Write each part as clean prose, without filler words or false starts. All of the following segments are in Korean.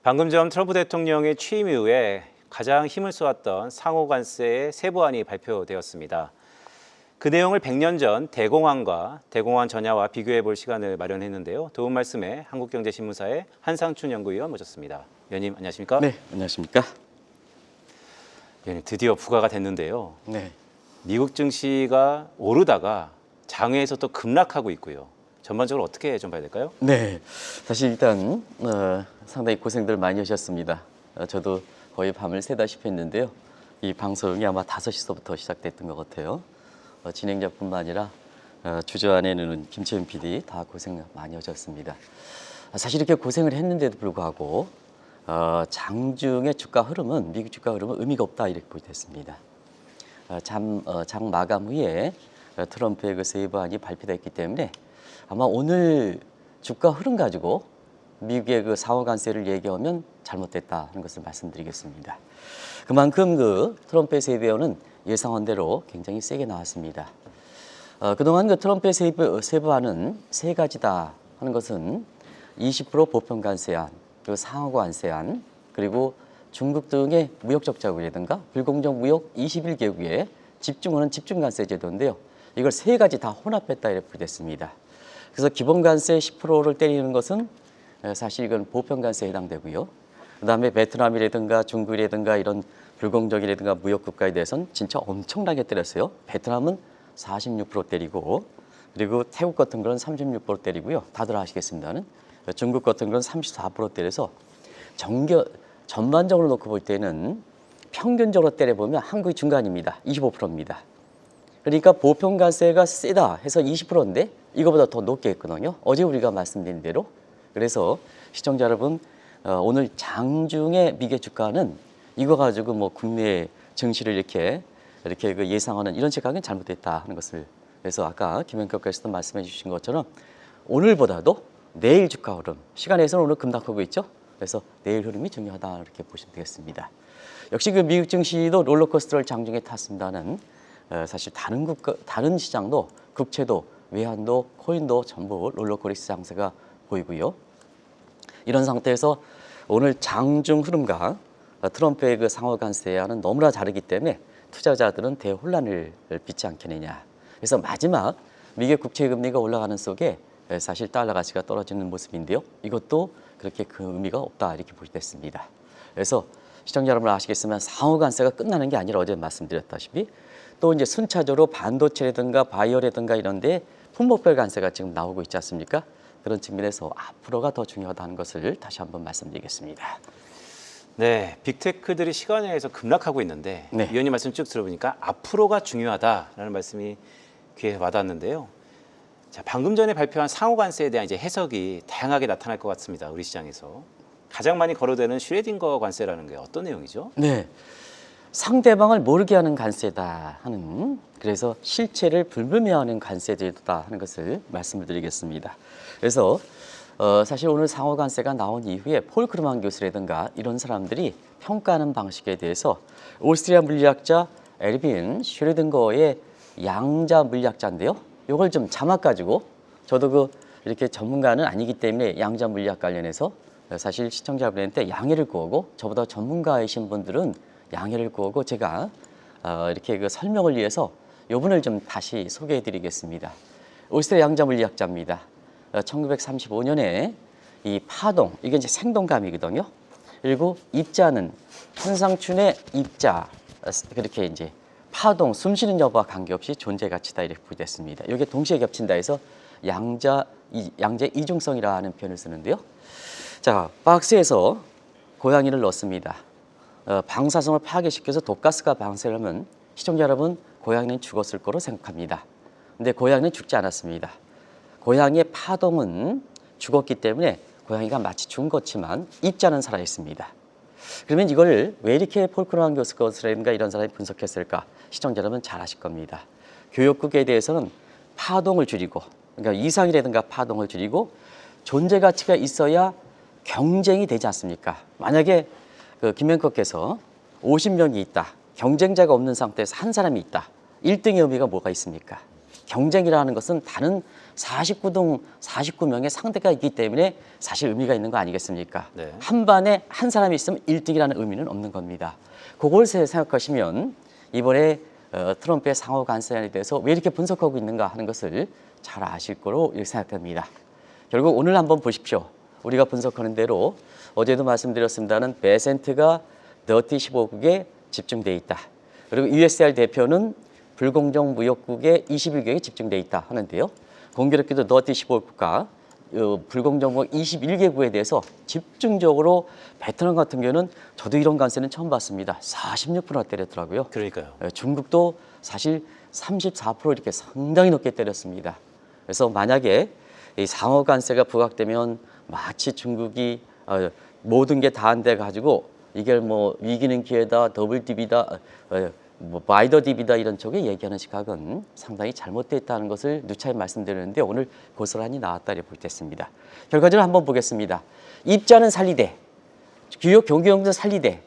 방금 전 트럼프 대통령의 취임 이후에 가장 힘을 쏘았던 상호관세의 세부안이 발표되었습니다. 그 내용을 100년 전 대공황과 대공황 전야와 비교해 볼 시간을 마련했는데요. 도움 말씀에 한국경제신문사의 한상춘 연구위원 모셨습니다. 위원님 안녕하십니까? 네, 안녕하십니까? 위원님 드디어 부과가 됐는데요. 네. 미국 증시가 오르다가 장외에서 또 급락하고 있고요. 전반적으로 어떻게 좀 봐야 될까요? 네, 사실 일단 상당히 고생들 많이 하셨습니다. 저도 거의 밤을 새다시피 했는데요. 이 방송이 아마 5시서부터 시작됐던 것 같아요. 진행자뿐만 아니라 주저안에는 김채윤 PD 다 고생 많이 하셨습니다. 사실 이렇게 고생을 했는데도 불구하고 장중의 주가 흐름은 미국 주가 흐름은 의미가 없다 이렇게 보겠습니다. 장 마감 후에 트럼프의 그 세부안이 발표됐기 때문에 아마 오늘 주가 흐름 가지고 미국의 그 상호관세를 얘기하면 잘못됐다 하는 것을 말씀드리겠습니다. 그만큼 그 트럼프의 세부안은 예상한 대로 굉장히 세게 나왔습니다. 그동안 그 트럼프의 세부안은 세 가지다 하는 것은 20% 보편관세안, 그리고 상호관세안, 그리고 중국 등의 무역 적자국이라든가 불공정 무역 21개국에 집중하는 집중관세 제도인데요. 이걸 세 가지 다 혼합했다 이렇게 부르겠습니다. 그래서 기본관세 10%를 때리는 것은 사실 이건 보편관세에 해당되고요. 그다음에 베트남이라든가 중국이라든가 이런 불공정이라든가 무역 국가에 대해서는 진짜 엄청나게 때렸어요. 베트남은 46% 때리고, 그리고 태국 같은 거는 36% 때리고요. 다들 아시겠습니다는 중국 같은 거는 34% 때려서 전반적으로 놓고 볼 때는 평균적으로 때려보면 한국이 중간입니다. 25%입니다. 그러니까 보편관세가 세다 해서 20%인데 이거보다 더 높게 했거든요. 어제 우리가 말씀드린 대로. 그래서 시청자 여러분, 오늘 장중의 미국 주가는 이거 가지고 뭐 국내 증시를 이렇게 그 예상하는 이런 생각은 잘못됐다 하는 것을, 그래서 아까 김현격께서도 말씀해 주신 것처럼 오늘보다도 내일 주가 흐름, 시간에서는 오늘 급락하고 있죠. 그래서 내일 흐름이 중요하다 이렇게 보시면 되겠습니다. 역시 그 미국 증시도 롤러코스터를 장중에 탔습니다는 사실 다른 시장도 국채도 외환도 코인도 전부 롤러코스터 장세가 보이고요. 이런 상태에서 오늘 장중 흐름과 트럼프의 그 상호관세와는 너무나 다르기 때문에 투자자들은 대혼란을 빚지 않겠느냐. 그래서 마지막 미국 국채 금리가 올라가는 속에 사실 달러 가치가 떨어지는 모습인데요. 이것도 그렇게 그 의미가 없다 이렇게 보시됐습니다. 그래서 시청자 여러분 아시겠지만 상호관세가 끝나는 게 아니라 어제 말씀드렸다시피 또 이제 순차적으로 반도체라든가 바이오라든가 이런 데 품목별 관세가 지금 나오고 있지 않습니까? 그런 측면에서 앞으로가 더 중요하다는 것을 다시 한번 말씀드리겠습니다. 네, 빅테크들이 시간에 의해서 급락하고 있는데 네. 위원님 말씀 쭉 들어보니까 앞으로가 중요하다라는 말씀이 귀에 와닿는데요. 자, 방금 전에 발표한 상호관세에 대한 이제 해석이 다양하게 나타날 것 같습니다. 우리 시장에서 가장 많이 거론되는 슈레딩거 관세라는 게 어떤 내용이죠? 네, 상대방을 모르게 하는 관세다 하는, 그래서 실체를 불분명하는 관세 제도다 하는 것을 말씀을 드리겠습니다. 그래서 사실 오늘 상호관세가 나온 이후에 폴 크루만 교수라든가 이런 사람들이 평가하는 방식에 대해서 오스트리아 물리학자 에르빈 슈레딩거의 양자 물리학자인데요. 이걸 좀 자막 가지고, 저도 이렇게 전문가는 아니기 때문에 양자 물리학 관련해서 사실 시청자분한테 양해를 구하고, 저보다 전문가이신 분들은 양해를 구하고 제가 이렇게 그 설명을 위해서 이분을 좀 다시 소개해 드리겠습니다. 오스트리아 양자 물리학자입니다. 1935년에 이 파동, 이게 이제 생동감이거든요. 그리고 입자는 한상춘의 입자, 그렇게 이제 파동, 숨쉬는 여부와 관계없이 존재 가치다 이렇게 부르됐습니다. 이게 동시에 겹친다 해서 양자 이중성이라는 표현을 쓰는데요. 자, 박스에서 고양이를 넣습니다. 방사성을 파괴시켜서 독가스가 방사를 하면 시청자 여러분, 고양이는 죽었을 거로 생각합니다. 근데 고양이는 죽지 않았습니다. 고양이의 파동은 죽었기 때문에 고양이가 마치 죽은 것지만 입자는 살아있습니다. 그러면 이걸 왜 이렇게 폴 크루만 교수라든가 이런 사람이 분석했을까? 시청자 여러분 잘 아실 겁니다. 교역국에 대해서는 파동을 줄이고, 그러니까 이상이라든가 파동을 줄이고 존재 가치가 있어야 경쟁이 되지 않습니까? 만약에 그 김현커께서 50명이 있다. 경쟁자가 없는 상태에서 한 사람이 있다. 1등의 의미가 뭐가 있습니까? 경쟁이라는 것은 다른 49등 49명의 상대가 있기 때문에 사실 의미가 있는 거 아니겠습니까? 네. 한 반에 한 사람이 있으면 1등이라는 의미는 없는 겁니다. 그걸 생각하시면 이번에 트럼프의 상호 간세안에 대해서 왜 이렇게 분석하고 있는가 하는 것을 잘 아실 거로 생각됩니다. 결국 오늘 한번 보십시오. 우리가 분석하는 대로 어제도 말씀드렸습니다는 베센트가 더티 15국에 집중돼 있다. 그리고 USR 대표는 불공정 무역국의 21개국에 집중돼 있다 하는데요. 공교롭게도 더티 15국가 불공정 무역 21개국에 대해서 집중적으로 베트남 같은 경우는 저도 이런 관세는 처음 봤습니다. 46%나 때렸더라고요. 그러니까요. 중국도 사실 34% 이렇게 상당히 높게 때렸습니다. 그래서 만약에 이 상호 관세가 부각되면 마치 중국이 모든 게 다 안 돼 가지고 이게 뭐 위기는 기회다, 더블 딥이다, 뭐 바이더 딥이다 이런 쪽에 얘기하는 시각은 상당히 잘못됐다는 것을 누차히 말씀드렸는데 오늘 고스란히 나왔다 이렇게 볼 때 있습니다. 결과적으로 한번 보겠습니다. 입자는 살리되, 규격 경제용도 살리되,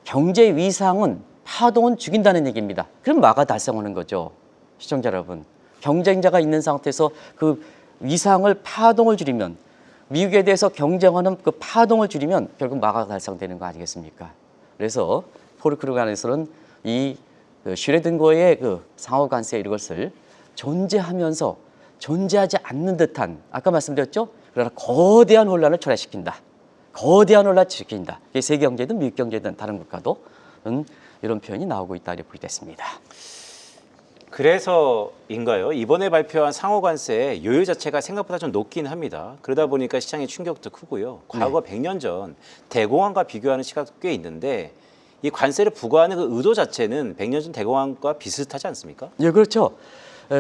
경제 위상은 파동은 죽인다는 얘기입니다. 그럼 마가 달성하는 거죠. 시청자 여러분. 경쟁자가 있는 상태에서 그 위상을 파동을 줄이면 미국에 대해서 경쟁하는 그 파동을 줄이면 결국 마가 달성되는 거 아니겠습니까? 그래서 포르크루간에서는 이 슈레든거의 그 상호 관세 이것을 존재하면서 존재하지 않는 듯한 아까 말씀드렸죠? 그러나 거대한 혼란을 초래시킨다. 거대한 혼란을 일으킨다. 이게 세계 경제든 미국 경제든 다른 국가도 이런 표현이 나오고 있다 이렇게 보겠습니다. 그래서인가요? 이번에 발표한 상호관세의 요율 자체가 생각보다 좀 높긴 합니다. 그러다 보니까 시장의 충격도 크고요. 과거 100년 전 대공황과 비교하는 시각도 꽤 있는데 이 관세를 부과하는 그 의도 자체는 100년 전 대공황과 비슷하지 않습니까? 예, 그렇죠.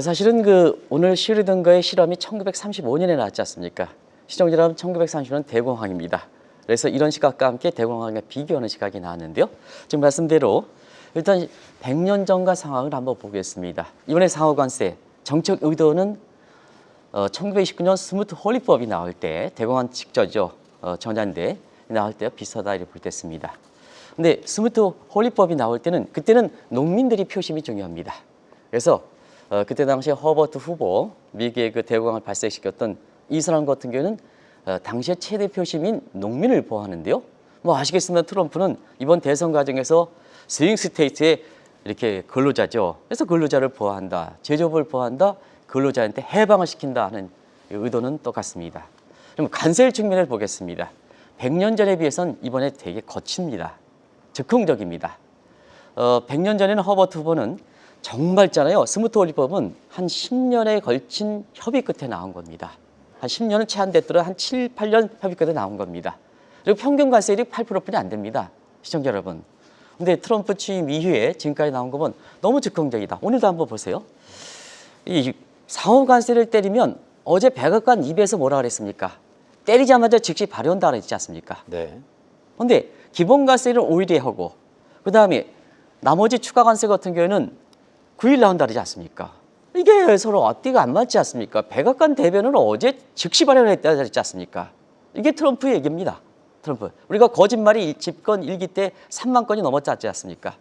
사실은 오늘 슈리든거의 실험이 1935년에 나왔지 않습니까? 시청자 여러분, 1930년 대공황입니다. 그래서 이런 시각과 함께 대공황에 비교하는 시각이 나왔는데요. 지금 말씀대로 일단 100년 전과 상황을 한번 보겠습니다. 이번에 상호관세 정책 의도는 1929년 스무트 홀리법이 나올 때 대공황 직전이죠. 전환대 나올 때 비슷하다 이렇게 볼 때 있습니다. 근데 스무트 홀리법이 나올 때는 그때는 농민들이 표심이 중요합니다. 그래서 그때 당시에 허버트 후보 미국의 그 대공황을 발생시켰던 이 사람 같은 경우는 당시의 최대 표심인 농민을 보호하는데요. 뭐 아시겠습니다. 트럼프는 이번 대선 과정에서 스윙 스테이트에 이렇게 근로자죠. 그래서 근로자를 보호한다, 제조업을 보호한다, 근로자한테 해방을 시킨다 하는 의도는 똑같습니다. 그럼 관세 측면을 보겠습니다. 100년 전에 비해서는 이번에 되게 거칩니다. 즉흥적입니다. 100년 전에는 허버트 후보는 정말잖아요. 스무트 홀리법은 한 10년에 걸친 협의 끝에 나온 겁니다. 한 10년은 채 안 됐더라 한 7, 8년 협의 끝에 나온 겁니다. 그리고 평균 관세율이 8%뿐이 안 됩니다. 시청자 여러분. 근데 트럼프 취임 이후에 지금까지 나온 거면 너무 즉흥적이다. 오늘도 한번 보세요. 이 상호 관세를 때리면 어제 백악관 입에서 뭐라 그랬습니까? 때리자마자 즉시 발효한다 그랬지 않습니까? 네. 근데 기본 관세를 5일에 하고 그다음에 나머지 추가 관세 같은 경우에는 9일 나온다 그러지 않습니까? 이게 서로 앞뒤가 안 맞지 않습니까? 백악관 대변은 어제 즉시 발효를 했다 그랬지 않습니까? 이게 트럼프 얘기입니다. 트럼프. 우리가 거짓말이 집권 1기 때 3만 건이 넘었지 않습니까?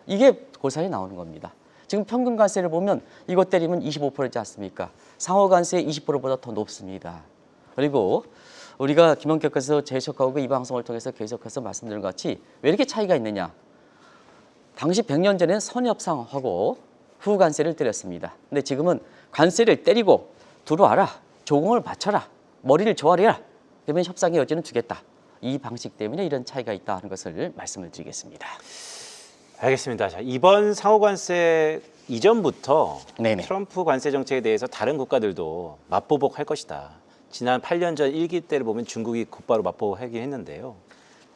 이게 고사에 나오는 겁니다. 지금 평균 관세를 보면 이것 때리면 25%지 않습니까? 상호 관세 20%보다 더 높습니다. 그리고 우리가 김원격께서 제시하고 이 방송을 통해서 계속해서 말씀드린 것 같이 왜 이렇게 차이가 있느냐? 당시 100년 전에는 선협상하고 후 관세를 때렸습니다. 근데 지금은 관세를 때리고 들어와라, 조공을 바쳐라, 머리를 조아려라. 그러면 협상의 여지는 주겠다. 이 방식 때문에 이런 차이가 있다 하는 것을 말씀을 드리겠습니다. 알겠습니다. 자, 이번 상호관세 이전부터 네네. 트럼프 관세 정책에 대해서 다른 국가들도 맞보복할 것이다. 지난 8년 전 1기 때를 보면 중국이 곧바로 맞보복하긴 했는데요.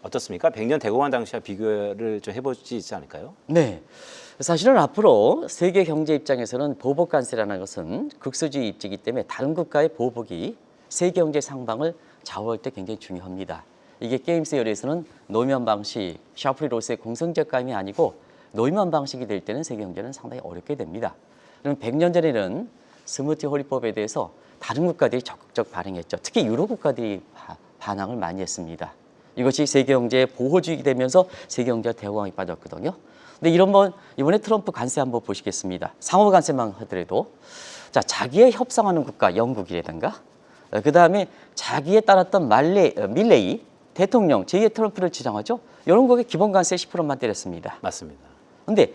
어떻습니까? 100년 대공황 당시와 비교를 좀 해볼 수 있지 않을까요? 네. 사실은 앞으로 세계 경제 입장에서는 보복 관세라는 것은 극소주의 입지이기 때문에 다른 국가의 보복이 세계 경제 상방을 좌우할 때 굉장히 중요합니다. 이게 게임 세어리에서는 노이만 방식, 샤프리 로스의 공성적 감이 아니고 노이만 방식이 될 때는 세계 경제는 상당히 어렵게 됩니다. 그럼 100년 전에는 스무트 홀리법에 대해서 다른 국가들이 적극적 반응했죠. 특히 유럽 국가들이 반항을 많이 했습니다. 이것이 세계 경제의 보호주의가 되면서 세계 경제가 대공황에 빠졌거든요. 근데 이번에 트럼프 관세 한번 보시겠습니다. 상호 관세만 하더라도 자, 자기에 협상하는 국가 영국이라든가 그 다음에 자기에 따랐던 밀레이 대통령 제2의 트럼프를 지정하죠. 이런 거에 기본 관세 10%만 때렸습니다. 맞습니다. 근데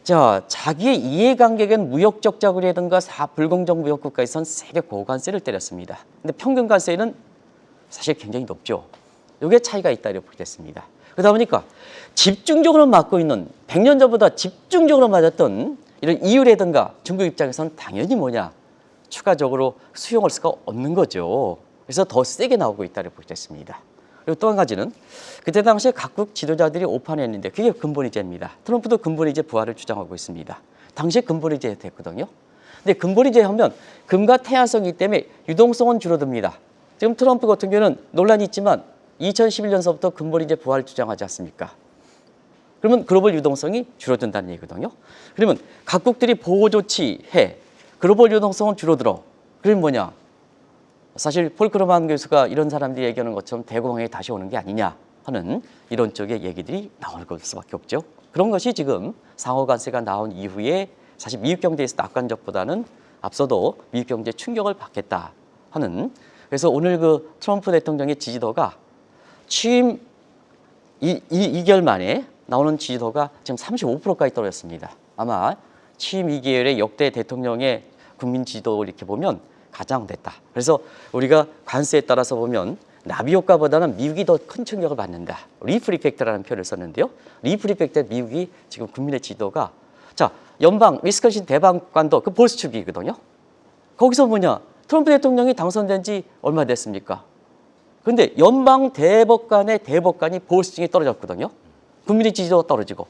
자, 자기의 이해관계된 무역 적자국이라든가 불공정 무역 국가에선 세계 고관세를 때렸습니다. 근데 평균 관세는 사실 굉장히 높죠. 이게 차이가 있다고 보겠습니다. 그러다 보니까 집중적으로 맞고 있는 100년 전보다 집중적으로 맞았던 이런 이유라든가 중국 입장에서는 당연히 뭐냐 추가적으로 수용할 수가 없는 거죠. 그래서 더 세게 나오고 있다고 보겠습니다. 그리고 또 한 가지는 그때 당시에 각국 지도자들이 오판했는데 그게 근본이제입니다. 트럼프도 근본이제 부활을 주장하고 있습니다. 당시에 근본이제 됐거든요. 근데 근본이제 하면 금과 태양성이기 때문에 유동성은 줄어듭니다. 지금 트럼프 같은 경우는 논란이 있지만 2011년서부터 근본이제 부활을 주장하지 않습니까? 그러면 글로벌 유동성이 줄어든다는 얘기거든요. 그러면 각국들이 보호 조치해 글로벌 유동성은 줄어들어. 그러면 뭐냐? 사실 폴 크루만 교수가 이런 사람들이 얘기하는 것처럼 대공황이 다시 오는 게 아니냐 하는 이런 쪽의 얘기들이 나올 수밖에 없죠. 그런 것이 지금 상호관세가 나온 이후에 사실 미국 경제에서 낙관적보다는 앞서도 미국 경제에 충격을 받겠다 하는 그래서 오늘 그 트럼프 대통령의 지지도가 취임 2개월 만에 나오는 지지도가 지금 35%까지 떨어졌습니다. 아마 취임 2개월의 역대 대통령의 국민 지지도를 이렇게 보면 가장 됐다. 그래서 우리가 관세에 따라서 보면 나비 효과보다는 미국이 더 큰 충격을 받는다. 리플 이펙트라는 표현을 썼는데요. 리플 이펙트 미국이 지금 국민의 지지도가 자 연방 위스콘신 대법관도 그 보수축이거든요. 거기서 뭐냐 트럼프 대통령이 당선된 지 얼마 됐습니까? 그런데 연방 대법관의 대법관이 보수층이 떨어졌거든요. 국민의 지지도가 떨어지고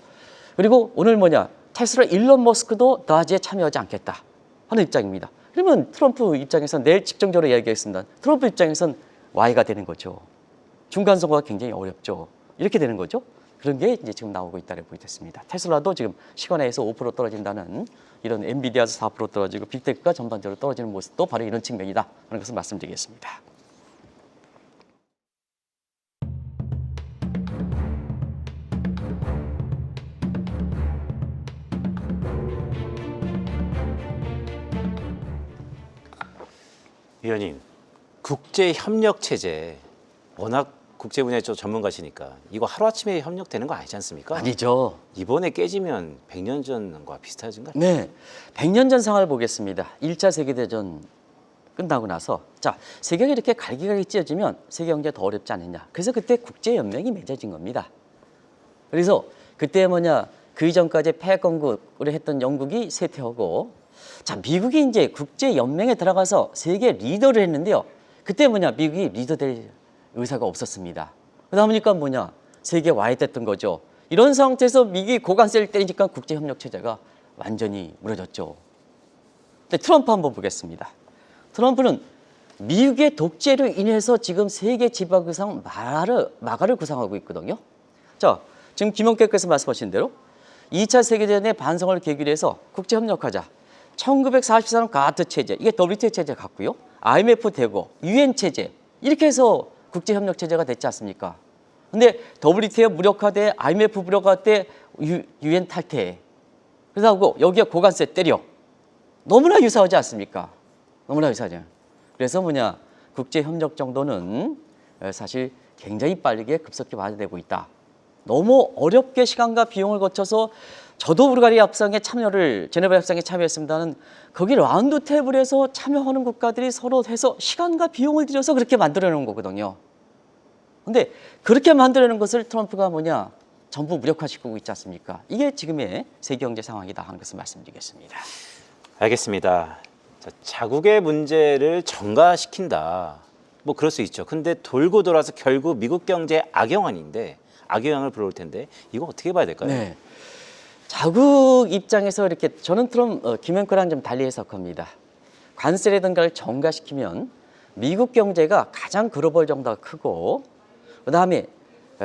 그리고 오늘 뭐냐 테슬라 일론 머스크도 나지에 참여하지 않겠다 하는 입장입니다. 그러면 트럼프 입장에서는 내일 집중적으로 이야기하겠습니다. 트럼프 입장에서는 Y가 되는 거죠. 중간 선거가 굉장히 어렵죠. 이렇게 되는 거죠. 그런 게 이제 지금 나오고 있다고 보겠습니다. 테슬라도 지금 시간에서 5% 떨어진다는 이런 엔비디아에서 4% 떨어지고 빅테크가 전반적으로 떨어지는 모습도 바로 이런 측면이다 하는 것을 말씀드리겠습니다. 위원님, 국제협력 체제 워낙 국제 분야의 전문가시니까 이거 하루아침에 협력되는 거 아니지 않습니까? 아니죠. 이번에 깨지면 100년 전과 비슷하진가요? 네, 100년 전 상황을 보겠습니다. 1차 세계대전 끝나고 나서 자 세계가 이렇게 갈기갈기 찢어지면 세계 경제가 더 어렵지 않느냐. 그래서 그때 국제연맹이 맺어진 겁니다. 그래서 그때 뭐냐 그 이전까지 패권국으로 했던 영국이 쇠퇴하고 자 미국이 이제 국제연맹에 들어가서 세계 리더를 했는데요. 그때 뭐냐 미국이 리더될 의사가 없었습니다. 그러다 보니까 뭐냐 세계 와해됐던 거죠. 이런 상태에서 미국이 고관세를 때리니까 국제협력 체제가 완전히 무너졌죠. 근데 트럼프 한번 보겠습니다. 트럼프는 미국의 독재로 인해서 지금 세계 지배구상 마가를 구상하고 있거든요. 자, 지금 김용태께서 말씀하신 대로 2차 세계대전의 반성을 계기로 해서 국제협력하자. 1944년 가트 체제, 이게 WTO 체제 같고요. IMF 되고 UN 체제 이렇게 해서 국제협력 체제가 됐지 않습니까? 근데 WTO 무력화돼 IMF 무력화돼 UN 탈퇴. 그래서 하고 여기에 고관세 때려. 너무나 유사하지 않습니까? 너무나 유사하죠. 그래서 뭐냐 국제협력 정도는 사실 굉장히 빠르게 급속히 완화되고 있다. 너무 어렵게 시간과 비용을 거쳐서 저도 불가리아 협상에 참여를 제네바 협상에 참여했습니다는 거기 라운드 테이블에서 참여하는 국가들이 서로 해서 시간과 비용을 들여서 그렇게 만들어 놓은 거거든요. 근데 그렇게 만들어 놓은 것을 트럼프가 뭐냐 전부 무력화시키고 있지 않습니까? 이게 지금의 세계 경제 상황이다 하는 것을 말씀드리겠습니다. 알겠습니다. 자, 자국의 문제를 전가시킨다. 뭐 그럴 수 있죠. 근데 돌고 돌아서 결국 미국 경제 악영향인데 악영향을 불러올 텐데 이거 어떻게 봐야 될까요? 네. 자국 입장에서 이렇게 저는 김영표랑 좀 달리 해석합니다. 관세라든가를 전가시키면 미국 경제가 가장 글로벌 정도가 크고 그다음에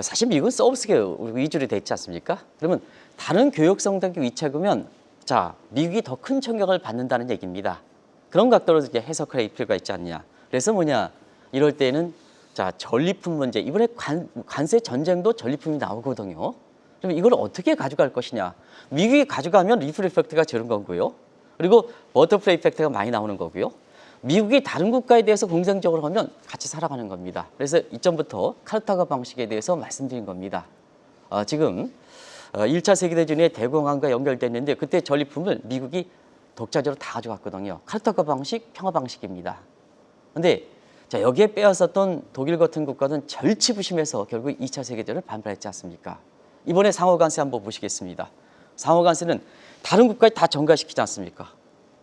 사실 미국은 서비스계 위주로 돼 있지 않습니까? 그러면 다른 교역성 등기 위치하면 자 미국이 더 큰 충격을 받는다는 얘기입니다. 그런 각도로 이제 해석할 필요가 있지 않냐. 그래서 뭐냐 이럴 때는 자 전리품 문제 이번에 관세 전쟁도 전리품이 나오거든요. 그럼 이걸 어떻게 가져갈 것이냐. 미국이 가져가면 리플 이펙트가 저런 거고요. 그리고 버터플라이 이펙트가 많이 나오는 거고요. 미국이 다른 국가에 대해서 공생적으로 하면 같이 살아가는 겁니다. 그래서 이전부터 카르타고 방식에 대해서 말씀드린 겁니다. 지금 1차 세계대전에 대공황과 연결됐는데 그때 전리품을 미국이 독자적으로 다 가져갔거든요. 카르타고 방식, 평화 방식입니다. 그런데 자, 여기에 빼앗았던 독일 같은 국가는 절치부심해서 결국 2차 세계대전을 반발했지 않습니까? 이번에 상호관세 한번 보시겠습니다. 상호관세는 다른 국가에 다 전가시키지 않습니까?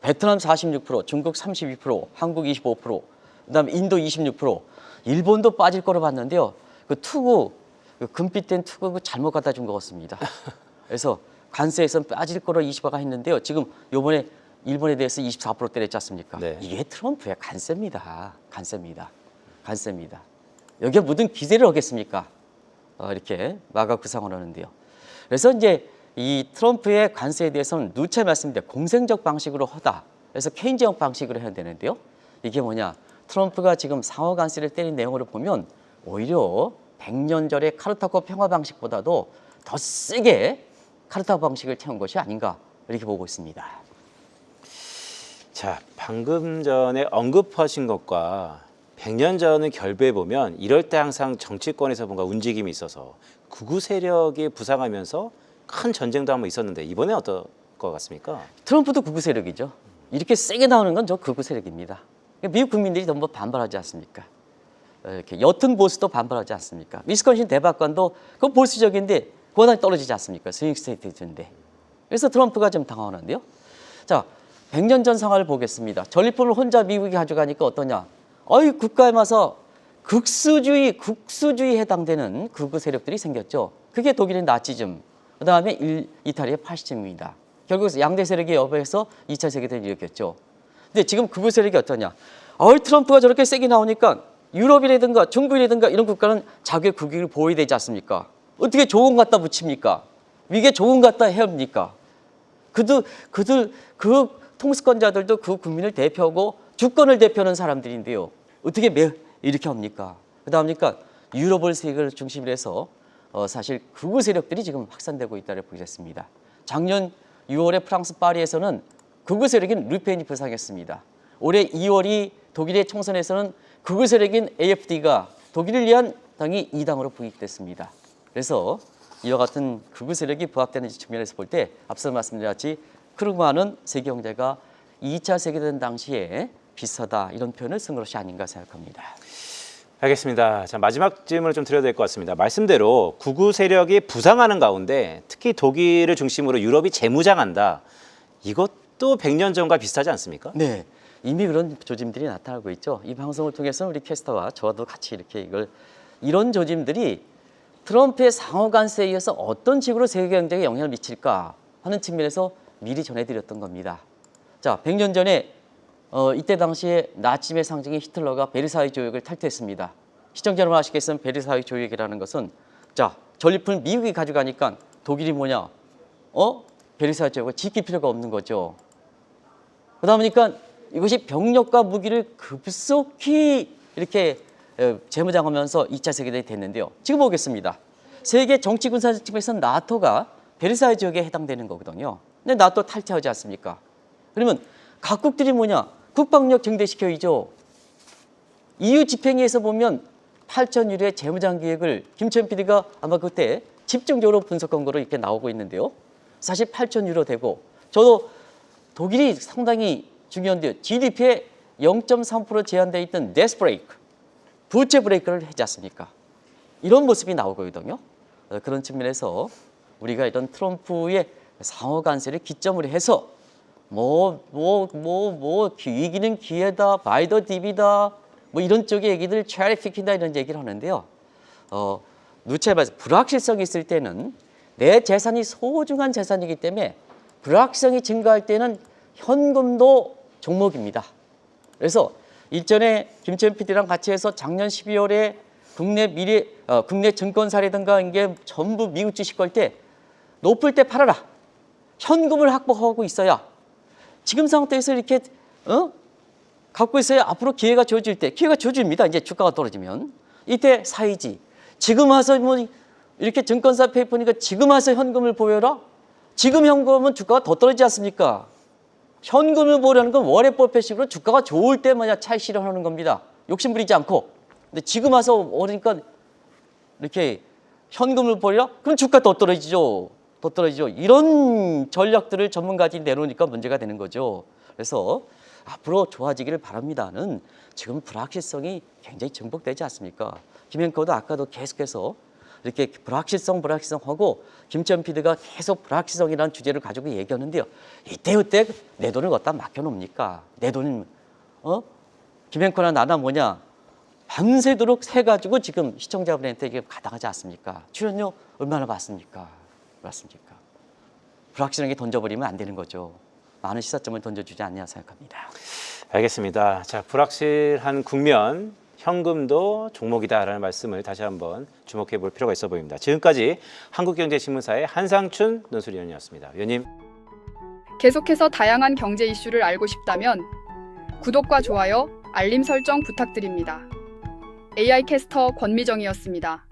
베트남 46%, 중국 32%, 한국 25%, 그다음에 인도 26%, 일본도 빠질 거로 봤는데요. 그 투구, 그 금빛된 투구 그 잘못 갖다 준 것 같습니다. 그래서 관세에선 빠질 거로 20%가 했는데요. 지금 요번에 일본에 대해서 24% 때렸지 않습니까? 네. 이게 트럼프의 관세입니다. 관세입니다. 관세입니다. 여기에 무슨 기대를 하겠습니까? 이렇게 마가 구상을 하는데요. 그래서 이제 이 트럼프의 관세에 대해서는 누차 말씀드려 공생적 방식으로 하다. 그래서 케인즈형 방식으로 해야 되는데요. 이게 뭐냐? 트럼프가 지금 상호 관세를 때린 내용으로 보면 오히려 100년 전의 카르타고 평화 방식보다도 더 세게 카르타고 방식을 태운 것이 아닌가 이렇게 보고 있습니다. 자, 방금 전에 언급하신 것과 100년 전을 결부해 보면 이럴 때 항상 정치권에서 뭔가 움직임이 있어서 극우 세력이 부상하면서 큰 전쟁도 한번 있었는데 이번에 어떨 것 같습니까? 트럼프도 극우 세력이죠. 이렇게 세게 나오는 건 저 극우 세력입니다. 미국 국민들이 전부 반발하지 않습니까? 이렇게 옅은 보수도 반발하지 않습니까? 위스콘신 대법관도 그 보수적인데 그거다 떨어지지 않습니까? 스윙 스테이트인데. 그래서 트럼프가 좀 당황하는데요. 자, 100년 전 상황을 보겠습니다. 전리품을 혼자 미국이 가져가니까 어떠냐? 국가에 와서 국수주의 해당되는 극우 세력들이 생겼죠. 그게 독일의 나치즘, 그 다음에 이탈리아의 파시즘입니다. 결국 양대 세력의 여부에서 2차 세계대전을 일으켰죠. 근데 지금 극우 세력이 어떠냐? 트럼프가 저렇게 세게 나오니까 유럽이라든가 중국이라든가 이런 국가는 자기의 국익을 보호해야 되지 않습니까? 어떻게 조공 갖다 붙입니까? 이게 조공 갖다 해야 합니까? 그 통수권자들도 그 국민을 대표하고 주권을 대표하는 사람들인데요. 어떻게 이렇게 합니까? 그러니까 유럽을 세계를 중심으로 해서 사실 극우 세력들이 지금 확산되고 있다고 보겠습니다. 작년 6월에 프랑스 파리에서는 극우 세력인 르펜이 부상했습니다. 올해 2월이 독일의 총선에서는 극우 세력인 AFD가 독일을 위한 당이 2당으로 부익됐습니다. 그래서 이와 같은 극우 세력이 부합되는 측면에서 볼 때 앞서 말씀드렸듯이 크루그만은 세계 경제가 2차 세계대전 당시에 비슷하다 이런 표현을 쓴 것이 아닌가 생각합니다. 알겠습니다. 자, 마지막 질문을 좀 드려야 될 것 같습니다. 말씀대로 극우 세력이 부상하는 가운데 특히 독일을 중심으로 유럽이 재무장한다. 이것도 100년 전과 비슷하지 않습니까? 네, 이미 그런 조짐들이 나타나고 있죠. 이 방송을 통해서 우리 캐스터와 저도 같이 이렇게 이런 조짐들이 트럼프의 상호 관세에 의해서 어떤 식으로 세계 경제에 영향을 미칠까 하는 측면에서 미리 전해드렸던 겁니다. 자, 100년 전에 이때 당시에 나치즘의 상징인 히틀러가 베르사유 조약을 탈퇴했습니다. 시청자 여러분 아시겠지만 베르사유 조약이라는 것은 자, 전리품을 미국이 가져가니까 독일이 뭐냐? 베르사유 조약을 지킬 필요가 없는 거죠. 그러다 보니까 이것이 병력과 무기를 급속히 이렇게 재무장하면서 2차 세계대전이 됐는데요. 지금 보겠습니다. 세계 정치 군사 측면에서는 나토가 베르사유 조약에 해당되는 거거든요. 근데 나토 탈퇴하지 않습니까? 그러면 각국들이 뭐냐? 국방력 증대시켜야죠. EU 집행위에서 보면 8,000유로의 재무장 계획을 김천 PD가 아마 그때 집중적으로 분석한 거로 이렇게 나오고 있는데요. 사실 8,000유로 되고 저도 독일이 상당히 중요한데요. GDP에 0.3% 제한되어 있던 데스 브레이크, 부채 브레이크를 하지 않습니까? 이런 모습이 나오거든요. 그런 측면에서 우리가 이런 트럼프의 상호 관세를 기점으로 해서 위기는 기회다, 바이 더 딥이다, 이런 쪽의 얘기들, 체리피킹이다 이런 얘기를 하는데요. 누차에 봐서 불확실성이 있을 때는 내 재산이 소중한 재산이기 때문에 불확실성이 증가할 때는 현금도 종목입니다. 그래서 일전에 김천 PD랑 같이 해서 작년 12월에 국내 증권사라든가 이게 전부 미국 주식 걸 때 높을 때 팔아라. 현금을 확보하고 있어야 지금 상태에서 이렇게 갖고 있어야 앞으로 기회가 주어질 때 기회가 주어집니다. 이제 주가가 떨어지면 이때 사이지. 지금 와서 이렇게 증권사 페이퍼니까 지금 와서 현금을 보여라. 지금 현금은 주가가 더 떨어지지 않습니까? 현금을 보려는 건 월해법회식으로 주가가 좋을 때마다 차익 실현하는 겁니다. 욕심 부리지 않고. 근데 지금 와서 그러니까 이렇게 현금을 보려? 그럼 주가 더 떨어지죠. 더 떨어지죠. 이런 전략들을 전문가들이 내놓으니까 문제가 되는 거죠. 그래서 앞으로 좋아지기를 바랍니다는 지금 불확실성이 굉장히 증폭되지 않습니까? 김행커도 아까도 계속해서 이렇게 불확실성하고 김천 PD가 계속 불확실성이라는 주제를 가지고 얘기하는데요. 이때 내 돈을 갖다 맡겨놓습니까? 내 돈, 김행커나 나나 뭐냐? 밤새도록 세가지고 지금 시청자분한테 이게 가다가지 않습니까? 출연료 얼마나 받습니까? 불확실하게 던져버리면 안 되는 거죠. 많은 시사점을 던져주지 않냐 생각합니다. 알겠습니다. 자, 불확실한 국면, 현금도 종목이다라는 말씀을 다시 한번 주목해 볼 필요가 있어 보입니다. 지금까지 한국경제신문사의 한상춘 논술위원이었습니다. 위원님. 계속해서 다양한 경제 이슈를 알고 싶다면 구독과 좋아요, 알림 설정 부탁드립니다. AI 캐스터 권미정이었습니다.